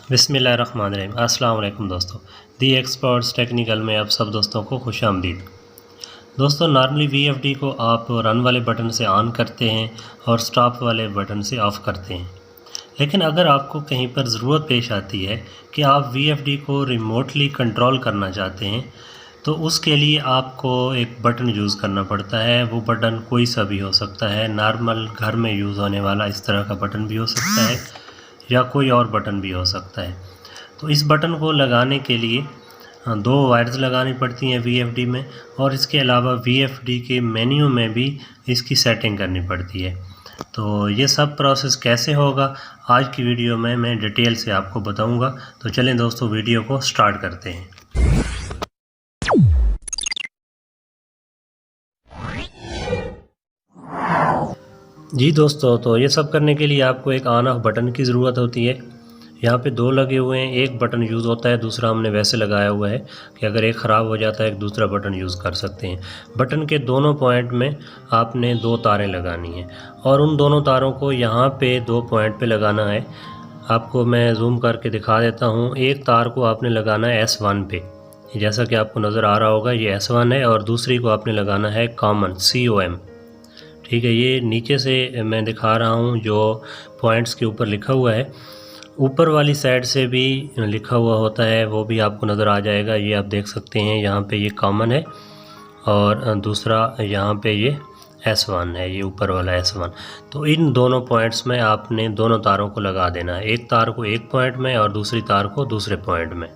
बिस्मिल्लाहिर्रहमानिर्रहीम। अस्सलाम वालेकुम दोस्तों, दी एक्सपर्ट्स टेक्निकल में आप सब दोस्तों को खुशामदीद। दोस्तों, नॉर्मली वीएफडी को आप रन वाले बटन से ऑन करते हैं और स्टॉप वाले बटन से ऑफ़ करते हैं। लेकिन अगर आपको कहीं पर ज़रूरत पेश आती है कि आप वीएफडी को रिमोटली कंट्रोल करना चाहते हैं, तो उसके लिए आपको एक बटन यूज़ करना पड़ता है। वो बटन कोई सा भी हो सकता है, नॉर्मल घर में यूज़ होने वाला इस तरह का बटन भी हो सकता है या कोई और बटन भी हो सकता है। तो इस बटन को लगाने के लिए दो वायर्स लगानी पड़ती हैं वीएफडी में, और इसके अलावा वीएफडी के मेन्यू में भी इसकी सेटिंग करनी पड़ती है। तो ये सब प्रोसेस कैसे होगा आज की वीडियो में मैं डिटेल से आपको बताऊंगा। तो चलें दोस्तों, वीडियो को स्टार्ट करते हैं। जी दोस्तों, तो ये सब करने के लिए आपको एक ऑन ऑफ बटन की ज़रूरत होती है। यहाँ पे दो लगे हुए हैं, एक बटन यूज़ होता है, दूसरा हमने वैसे लगाया हुआ है कि अगर एक ख़राब हो जाता है एक दूसरा बटन यूज़ कर सकते हैं। बटन के दोनों पॉइंट में आपने दो तारें लगानी हैं और उन दोनों तारों को यहाँ पे दो पॉइंट पे लगाना है। आपको मैं जूम करके दिखा देता हूँ। एक तार को आपने लगाना है S1 पे, जैसा कि आपको नज़र आ रहा होगा ये S1 है, और दूसरी को आपने लगाना है कॉमन COM। ठीक है, ये नीचे से मैं दिखा रहा हूँ जो पॉइंट्स के ऊपर लिखा हुआ है। ऊपर वाली साइड से भी लिखा हुआ होता है, वो भी आपको नज़र आ जाएगा। ये आप देख सकते हैं, यहाँ पे ये कॉमन है और दूसरा यहाँ पे ये S1 है, ये ऊपर वाला S1। तो इन दोनों पॉइंट्स में आपने दोनों तारों को लगा देना है, एक तार को एक पॉइंट में और दूसरी तार को दूसरे पॉइंट में।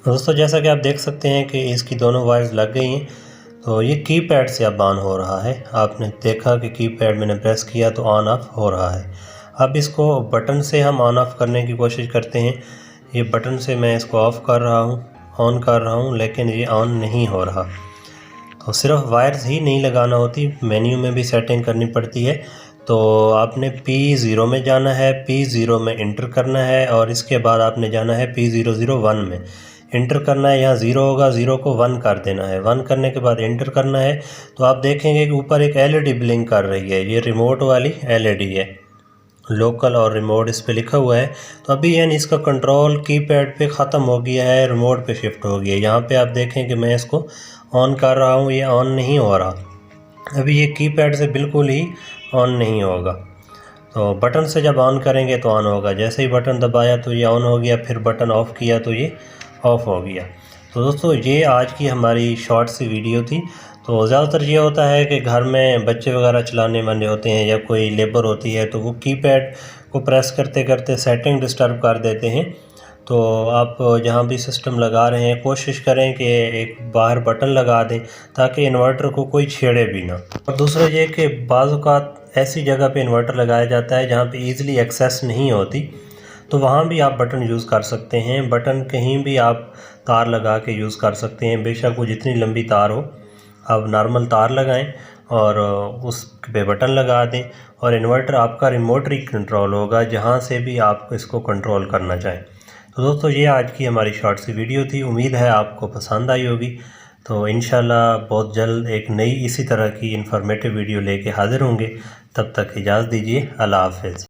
दोस्तों, जैसा कि आप देख सकते हैं कि इसकी दोनों वायर्स लग गई हैं। तो ये कीपैड से अब ऑन हो रहा है। आपने देखा कि कीपैड मैंने प्रेस किया तो ऑन ऑफ हो रहा है। अब इसको बटन से हम ऑन ऑफ करने की कोशिश करते हैं। ये बटन से मैं इसको ऑफ़ कर रहा हूँ, ऑन कर रहा हूँ, लेकिन ये ऑन नहीं हो रहा। तो सिर्फ वायर्स ही नहीं लगाना होती, मेन्यू में भी सेटिंग करनी पड़ती है। तो आपने P0 में जाना है, P0 में इंटर करना है और इसके बाद आपने जाना है P001 में इंटर करना है। यहाँ 0 होगा, 0 को 1 कर देना है, 1 करने के बाद इंटर करना है। तो आप देखेंगे कि ऊपर एक LED ब्लिंक कर रही है, ये रिमोट वाली LED है, लोकल और रिमोट इस पे लिखा हुआ है। तो अभी यानी इसका कंट्रोल कीपैड पे ख़त्म हो गया है, रिमोट पे शिफ्ट हो गया है। यहाँ पे आप देखें कि मैं इसको ऑन कर रहा हूँ, ये ऑन नहीं हो रहा। अभी ये कीपैड से बिल्कुल ही ऑन नहीं होगा। तो बटन से जब ऑन करेंगे तो ऑन होगा। जैसे ही बटन दबाया तो ये ऑन हो गया, फिर बटन ऑफ़ किया तो ये ऑफ़ हो गया। तो दोस्तों, ये आज की हमारी शॉर्ट सी वीडियो थी। तो ज़्यादातर ये होता है कि घर में बच्चे वगैरह चलाने वाले होते हैं या कोई लेबर होती है, तो वो कीपैड को प्रेस करते करते सेटिंग डिस्टर्ब कर देते हैं। तो आप जहाँ भी सिस्टम लगा रहे हैं कोशिश करें कि एक बाहर बटन लगा दें ताकि इन्वर्टर को कोई छेड़े भी ना। और दूसरा ये कि बाज़ औक़ात ऐसी जगह पे इन्वर्टर लगाया जाता है जहाँ पे ईज़िली एक्सेस नहीं होती, तो वहाँ भी आप बटन यूज़ कर सकते हैं। बटन कहीं भी आप तार लगा के यूज़ कर सकते हैं, बेशक वो जितनी लंबी तार हो। आप नॉर्मल तार लगाएं और उस पे बटन लगा दें और इन्वर्टर आपका रिमोटली कंट्रोल होगा जहाँ से भी आप इसको कंट्रोल करना चाहें। तो दोस्तों, ये आज की हमारी शॉर्ट सी वीडियो थी। उम्मीद है आपको पसंद आई होगी। तो इंशाल्लाह बहुत जल्द एक नई इसी तरह की इन्फॉर्मेटिव वीडियो लेके हाज़िर होंगे। तब तक इजाज़त दीजिए। अल्लाह हाफ़िज़।